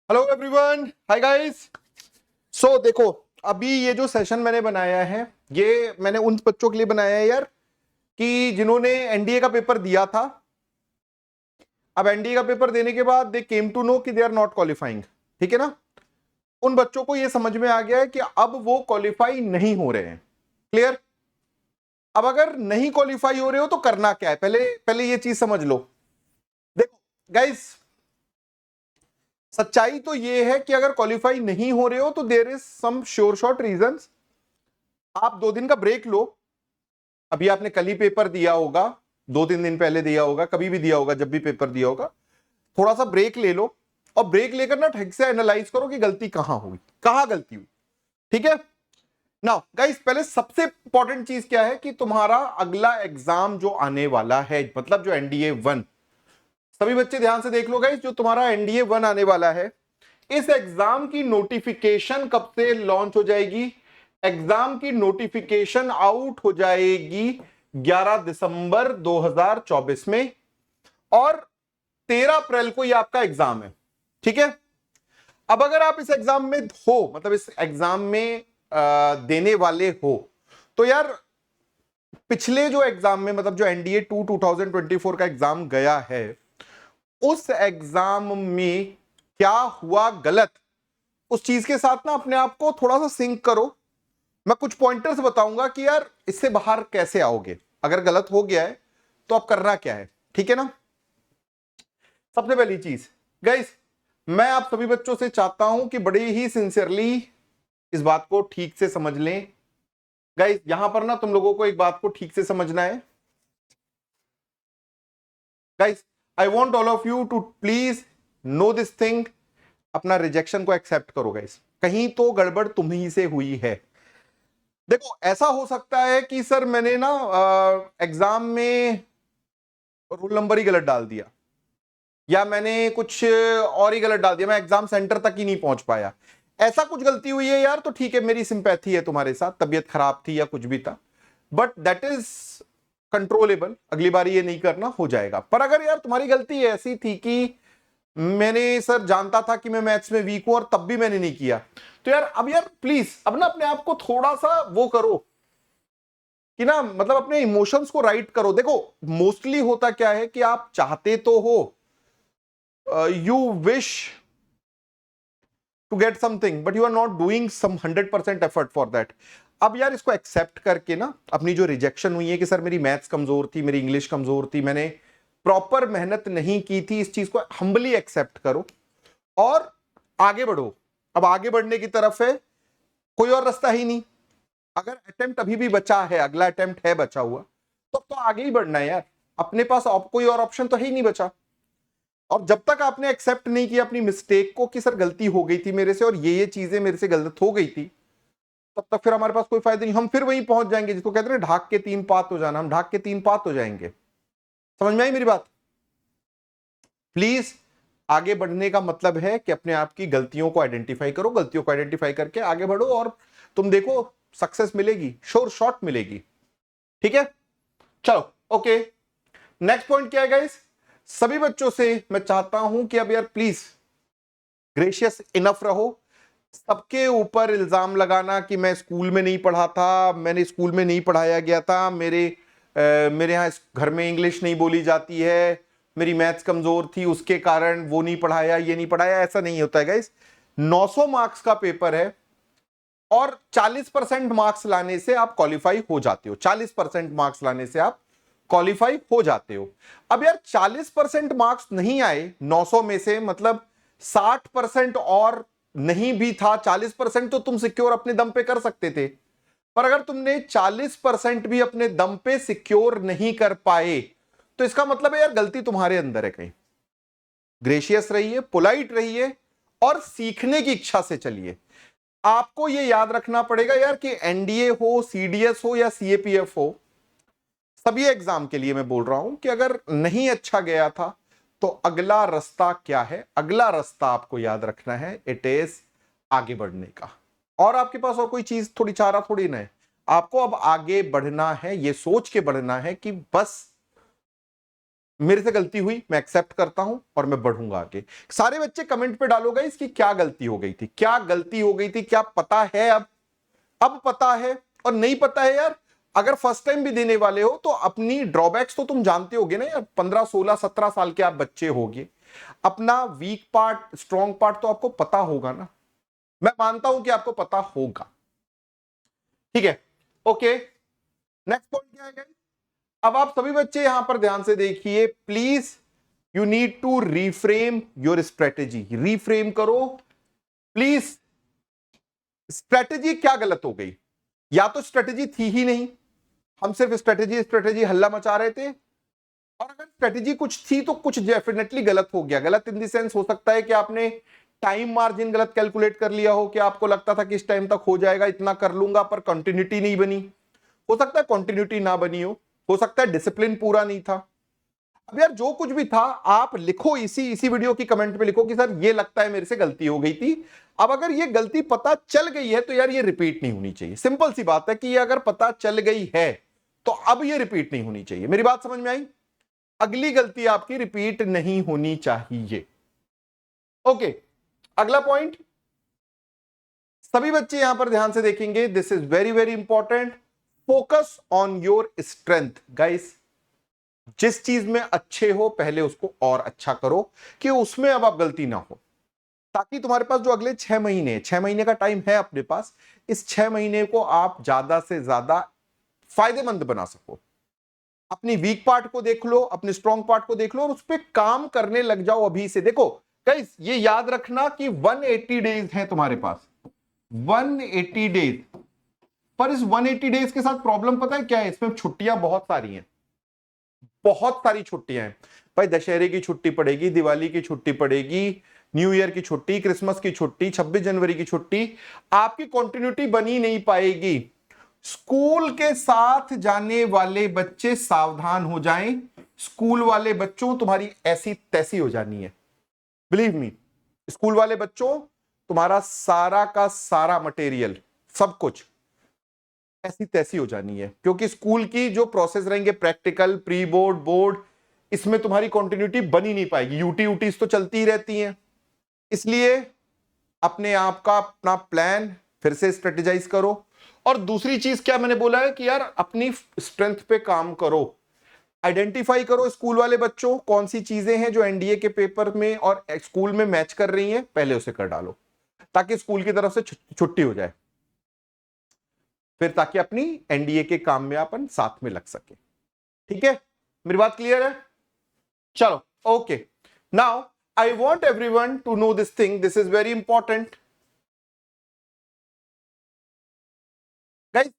Hello everyone, hi guys. So देखो, अभी ये जो सेशन मैंने बनाया है ये मैंने उन बच्चों के लिए बनाया है यार कि जिन्होंने एनडीए का पेपर दिया था। अब एनडीए का पेपर देने के बाद दे केम टू नो कि दे आर नॉट क्वालिफाइंग। ठीक है ना। उन बच्चों को ये समझ में आ गया है कि अब वो क्वालिफाई नहीं हो रहे हैं। क्लियर। अब अगर नहीं क्वालिफाई हो रहे हो तो करना क्या है, पहले पहले ये चीज समझ लो। देखो गाइस, सच्चाई तो ये है कि अगर क्वालिफाई नहीं हो रहे हो तो there is some sure short reasons. आप 2 दिन का ब्रेक लो। अभी आपने कल ही पेपर दिया होगा, 2-3 दिन पहले दिया होगा, कभी भी दिया होगा, जब भी पेपर दिया होगा, थोड़ा सा ब्रेक ले लो और ब्रेक लेकर ना ठीक से एनालाइज करो कि गलती कहां हुई, कहां गलती हुई। ठीक है ना गाइस। पहले सबसे इंपॉर्टेंट चीज क्या है कि तुम्हारा अगला एग्जाम जो आने वाला है, मतलब जो एनडीए 1, सभी बच्चे ध्यान से देख लो गाइस, जो तुम्हारा एनडीए 1 आने वाला है, इस एग्जाम की नोटिफिकेशन कब से लॉन्च हो जाएगी? एग्जाम की नोटिफिकेशन आउट हो जाएगी 11 दिसंबर 2024 में, और 13 अप्रैल को ये आपका एग्जाम है। ठीक है। अब अगर आप इस एग्जाम में हो, मतलब इस एग्जाम में देने वाले हो, तो यार पिछले जो एग्जाम में, मतलब जो एनडीए 2 2024 का एग्जाम गया है, उस एग्जाम में क्या हुआ गलत, उस चीज के साथ ना अपने आप को थोड़ा सा सिंक करो। मैं कुछ पॉइंटर्स बताऊंगा कि यार इससे बाहर कैसे आओगे, अगर गलत हो गया है तो आप करना क्या है। ठीक है ना। सबसे पहली चीज गाइस, मैं आप सभी बच्चों से चाहता हूं कि बड़े ही सिंसियरली इस बात को ठीक से समझ लें। गाइस यहां पर ना तुम लोगों को एक बात को ठीक से समझना है। Guys I want all of you to please know this thing. अपना रिजेक्शन को एक्सेप्ट करो गाइस, कहीं तो गड़बड़ तुम्ही से हुई है। देखो ऐसा हो सकता है कि सर मैंने ना एग्जाम में रोल नंबर ही गलत डाल दिया, या मैंने कुछ और ही गलत डाल दिया, मैं एग्जाम सेंटर तक ही नहीं पहुंच पाया, ऐसा कुछ गलती हुई है यार, तो ठीक है, मेरी सिंपैथी है तुम्हारे साथ, तबीयत खराब थी या कुछ भी था, बट दैट इज कंट्रोलेबल, अगली बार ये नहीं करना, हो जाएगा। पर अगर यार तुम्हारी गलती ऐसी थी कि मैंने सर जानता था कि मैं मैथ्स में वीक हूं और तब भी मैंने नहीं किया, तो यार अब यार प्लीज अब ना अपने आप को थोड़ा सा वो करो कि ना, मतलब अपने इमोशंस को राइट करो। देखो मोस्टली होता क्या है कि आप चाहते तो हो, you wish to get something, but you are not doing some 100% effort for that. अब यार इसको एक्सेप्ट करके ना, अपनी जो रिजेक्शन हुई है कि सर मेरी मैथ्स कमजोर थी, मेरी इंग्लिश कमजोर थी, मैंने प्रॉपर मेहनत नहीं की थी, इस चीज को हम्बली एक्सेप्ट करो और आगे बढ़ो। अब आगे बढ़ने की तरफ है, कोई और रास्ता ही नहीं। अगर अटेम्प्ट अभी भी बचा है, अगला अटेम्प्ट है बचा हुआ, तो आगे ही बढ़ना है यार। अपने पास कोई और ऑप्शन तो है ही नहीं बचा। और जब तक आपने एक्सेप्ट नहीं किया अपनी मिस्टेक को कि सर गलती हो गई थी मेरे से और ये चीजें मेरे से गलत हो गई थी, तब तक फिर हमारे पास कोई फायदा नहीं। हम फिर वहीं पहुंच जाएंगे जिसको कहते हैं ढाक के 3 पात हो जाना, हम ढाक के 3 पात हो जाएंगे। समझ में आई मेरी बात? प्लीज आगे बढ़ने का मतलब है कि अपने आप की गलतियों को आइडेंटिफाई करो, गलतियों को आइडेंटिफाई करके आगे बढ़ो और तुम देखो सक्सेस मिलेगी, श्योर शॉट मिलेगी। ठीक है, चलो ओके। नेक्स्ट पॉइंट क्या है गाइस? सभी बच्चों से मैं चाहता हूं कि अब यार प्लीज ग्रेशियस इनफ रहो। सबके ऊपर इल्जाम लगाना कि मैं स्कूल में नहीं पढ़ा था, मैंने स्कूल में नहीं पढ़ाया गया था, मेरे यहाँ घर में इंग्लिश नहीं बोली जाती है, मेरी मैथ्स कमजोर थी उसके कारण वो नहीं पढ़ाया, ये नहीं पढ़ाया, ऐसा नहीं होता है गाइस। 900 मार्क्स का पेपर है और 40% मार्क्स लाने से आप क्वालिफाई हो जाते हो, 40% मार्क्स लाने से आप क्वालिफाई हो जाते हो। अब यार 40% मार्क्स नहीं आए 900 में से, मतलब 60% और नहीं भी था, 40% तो तुम सिक्योर अपने दम पे कर सकते थे। पर अगर तुमने 40% भी अपने दम पे सिक्योर नहीं कर पाए, तो इसका मतलब है यार गलती तुम्हारे अंदर है कहीं। ग्रेशियस रहिए, पोलाइट रहिए और सीखने की इच्छा से चलिए। आपको यह याद रखना पड़ेगा यार कि एनडीए हो, सीडीएस हो या सीएपीएफ हो, सभी एग्जाम के लिए मैं बोल रहा हूं कि अगर नहीं अच्छा गया था तो अगला रास्ता क्या है? अगला रास्ता आपको याद रखना है, इट इज आगे बढ़ने का। और आपके पास और कोई चीज थोड़ी चारा थोड़ी ना है, आपको अब आगे बढ़ना है, ये सोच के बढ़ना है कि बस मेरे से गलती हुई, मैं एक्सेप्ट करता हूं और मैं बढ़ूंगा आगे। सारे बच्चे कमेंट पे डालोगे इसकी क्या गलती हो गई थी, क्या गलती हो गई थी, क्या पता है अब पता है, और नहीं पता है यार, अगर फर्स्ट टाइम भी देने वाले हो तो अपनी ड्रॉबैक्स तो तुम जानते होगे ना यार, 15 16 17 साल के आप बच्चे होगे, अपना वीक पार्ट स्ट्रॉन्ग पार्ट तो आपको पता होगा ना, मैं मानता हूं कि आपको पता होगा। ठीक है, ओके, नेक्स्ट पॉइंट क्या है guys? अब आप सभी बच्चे यहां पर ध्यान से देखिए please, you need to reframe your strategy, reframe करो प्लीज। स्ट्रेटेजी क्या गलत हो गई? या तो स्ट्रेटेजी थी ही नहीं, हम सिर्फ स्ट्रेटेजी स्ट्रेटेजी हल्ला मचा रहे थे, और अगर स्ट्रेटेजी कुछ थी तो कुछ डेफिनेटली गलत हो गया। गलत इन द सेंस हो सकता है कि आपने टाइम मार्जिन गलत कैलकुलेट कर लिया हो, कि आपको लगता था कि इस टाइम तक हो जाएगा, इतना कर लूंगा, पर कंटिन्यूटी नहीं बनी, हो सकता है कंटिन्यूटी ना बनी हो सकता है डिसिप्लिन पूरा नहीं था। अब यार जो कुछ भी था आप लिखो, इसी वीडियो की कमेंट में लिखो कि सर ये लगता है मेरे से गलती हो गई थी। अब अगर ये गलती पता चल गई है तो यार ये रिपीट नहीं होनी चाहिए। सिंपल सी बात है कि ये अगर पता चल गई है तो अब ये रिपीट नहीं होनी चाहिए। मेरी बात समझ में आई? अगली गलती आपकी रिपीट नहीं होनी चाहिए। ओके, अगला पॉइंट सभी बच्चे यहां पर ध्यान से देखेंगे, this is very very important, focus on your strength. Guys, जिस चीज में अच्छे हो पहले उसको और अच्छा करो कि उसमें अब आप गलती ना हो, ताकि तुम्हारे पास जो अगले 6 महीने, 6 महीने का टाइम है अपने पास, इस 6 महीने को आप ज्यादा से ज्यादा फायदेमंद बना सको। अपनी वीक पार्ट को देख लो, अपने स्ट्रॉन्ग पार्ट को देख लो और उस पर काम करने लग जाओ अभी से। देखो गाइस, ये याद रखना कि 180 डेज है तुम्हारे पास, 180 डेज। पर इस 180 डेज के साथ प्रॉब्लम पता है क्या है? इसमें छुट्टियां बहुत सारी हैं, बहुत सारी छुट्टियां हैं भाई। दशहरे की छुट्टी पड़ेगी, दिवाली की छुट्टी पड़ेगी, न्यू ईयर की छुट्टी, क्रिसमस की छुट्टी, 26 जनवरी की छुट्टी, आपकी कंटिन्यूटी बनी नहीं पाएगी। स्कूल के साथ जाने वाले बच्चे सावधान हो जाएं, स्कूल वाले बच्चों तुम्हारी ऐसी तैसी हो जानी है, बिलीव मी। स्कूल वाले बच्चों तुम्हारा सारा का सारा मटेरियल, सब कुछ ऐसी तैसी हो जानी है, क्योंकि स्कूल की जो प्रोसेस रहेंगे, प्रैक्टिकल, प्री बोर्ड, बोर्ड, इसमें तुम्हारी कंटिन्यूटी बनी नहीं पाएगी। यूटीज तो चलती ही रहती हैं, इसलिए अपने आप का अपना प्लान फिर से स्ट्रेटेजाइज करो। और दूसरी चीज क्या मैंने बोला है कि यार अपनी स्ट्रेंथ पे काम करो, आइडेंटिफाई करो स्कूल वाले बच्चों कौन सी चीजें हैं जो एनडीए के पेपर में और स्कूल में मैच कर रही हैं, पहले उसे कर डालो ताकि स्कूल की तरफ से छुट्टी हो जाए, फिर ताकि अपनी एनडीए के काम में अपन साथ में लग सके। ठीक है, मेरी बात क्लियर है? चलो, okay, now I want everyone to know this thing, this is very important guys,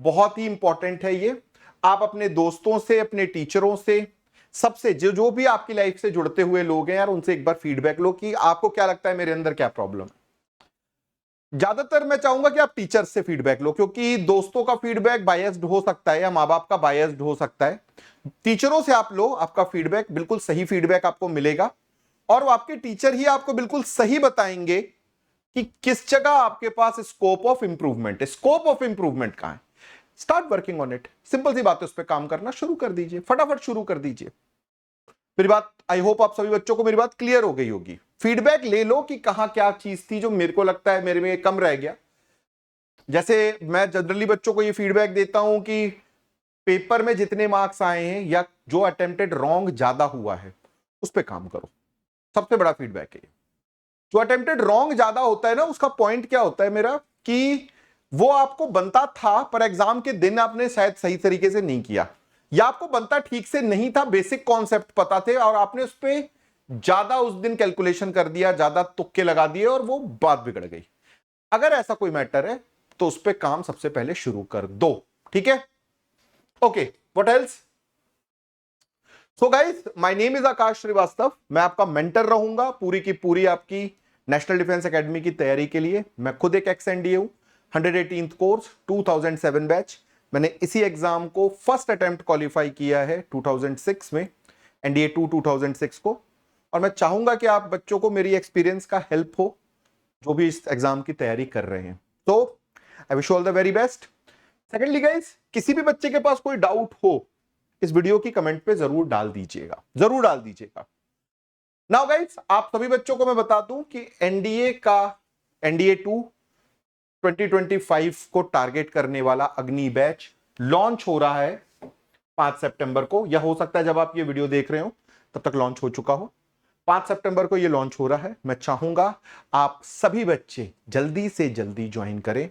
बहुत ही इंपॉर्टेंट है ये। आप अपने दोस्तों से, अपने टीचरों से, सबसे जो भी आपकी लाइफ से जुड़ते हुए लोग हैं यार, उनसे एक बार फीडबैक लो कि आपको क्या लगता है मेरे अंदर क्या प्रॉब्लम है। ज्यादातर मैं चाहूंगा कि आप टीचर से फीडबैक लो, क्योंकि दोस्तों का फीडबैक बायस्ड हो सकता है या माँ बाप का बायस्ड हो सकता है। टीचरों से आप लो, आपका फीडबैक बिल्कुल सही फीडबैक आपको मिलेगा, और वो आपके टीचर ही आपको बिल्कुल सही बताएंगे कि किस जगह आपके पास स्कोप ऑफ इंप्रूवमेंट है। स्कोप ऑफ इंप्रूवमेंट कहां है? Start working on it, simple सी बात है, उस पर काम करना शुरू कर दीजिए, फटाफट शुरू कर दीजिए। मेरी बात, आई होप आप सभी बच्चों को मेरी बात क्लियर हो गई होगी। फीडबैक ले लो कि कहां क्या चीज थी जो मेरे को लगता है मेरे में कम रह गया। जैसे मैं जनरली बच्चों को ये फीडबैक देता हूं कि पेपर में जितने मार्क्स आए हैं या जो अटेम्प्टेड रॉन्ग ज्यादा हुआ है उस पर काम करो, सबसे बड़ा फीडबैक है। जो अटेम्प्टेड रॉन्ग ज्यादा होता है ना, उसका पॉइंट क्या होता है मेरा कि वो आपको बनता था पर एग्जाम के दिन आपने शायद सही तरीके से नहीं किया, या आपको बनता ठीक से नहीं था, बेसिक कॉन्सेप्ट पता थे और आपने उस पर ज्यादा उस दिन कैलकुलेशन कर दिया, ज्यादा तुक्के लगा दिए और वो बात बिगड़ गई। अगर ऐसा कोई मैटर है तो उस पर काम सबसे पहले शुरू कर दो। ठीक है, okay, what else? So guys, my name is Akash Srivastava, मैं आपका मेंटर रहूंगा पूरी की पूरी आपकी नेशनल डिफेंस एकेडमी की तैयारी के लिए। मैं खुद एक एक्स एनडीए हूं, 118th कोर्स, 2007 बैच। मैंने इसी एग्जाम को फर्स्ट अटेम्प्ट क्वालिफाई किया है 2006 में, एनडीए 2006 को। और मैं चाहूंगा कि आप बच्चों को मेरी एक्सपीरियंस का हेल्प हो जो भी इस एग्जाम की तैयारी कर रहे हैं। तो I wish all the very best. Secondly guys, किसी भी बच्चे के पास कोई डाउट हो इस वीडियो की कमेंट पे जरूर डाल दीजिएगा, जरूर डाल दीजिएगा। नाउ गाइस, आप सभी बच्चों को मैं बता दूं कि एनडीए 2 2025 को टारगेट करने वाला अग्नि बैच लॉन्च हो रहा है 5 सितंबर को, या हो सकता है जब आप ये वीडियो देख रहे हो तब तक लॉन्च हो चुका हो। 5 सितंबर को ये लॉन्च हो रहा है। मैं चाहूंगा आप सभी बच्चे जल्दी से जल्दी ज्वाइन करें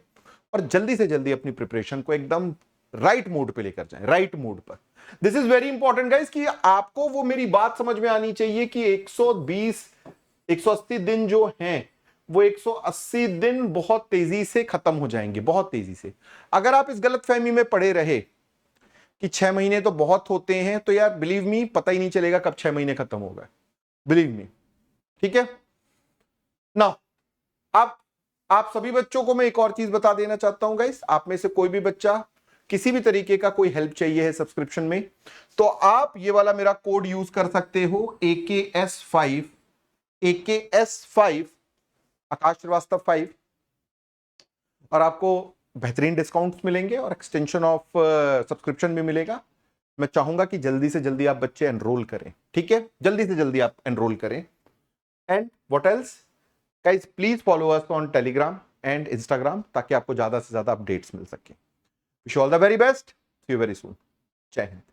और जल्दी से जल्दी अपनी प्रिपरेशन को एकदम राइट मोड पे लेकर जाएं, राइट मोड पर। This is very important guys कि आपको वो मेरी बात समझ में आनी चाहिए कि 180 दिन जो हैं वो 180 दिन बहुत तेजी से खत्म हो जाएंगे, बहुत तेजी से। अगर आप इस गलतफहमी में पड़े रहे कि 6 महीने तो बहुत होते हैं, तो यार बिलीव मी, पता ही नहीं चलेगा कब 6 महीने खत्म हो गए, बिलीव मी। ठीक है ना। अब आप सभी बच्चों को मैं एक और चीज बता देना चाहता हूं गाइस, आप में से कोई भी बच्चा किसी भी तरीके का कोई हेल्प चाहिए है सब्सक्रिप्शन में, तो आप ये वाला मेरा कोड यूज कर सकते हो, AKS5 आकाश श्रीवास्तव 5, और आपको बेहतरीन डिस्काउंट्स मिलेंगे और एक्सटेंशन ऑफ सब्सक्रिप्शन भी मिलेगा। मैं चाहूंगा कि जल्दी से जल्दी आप बच्चे एनरोल करें, ठीक है, जल्दी से जल्दी आप एनरोल करें। And what else guys, please follow us on Telegram and Instagram ताकि आपको ज्यादा से ज्यादा अपडेट्स मिल सके। Wish you all the very best, see you very soon. जय हिंद।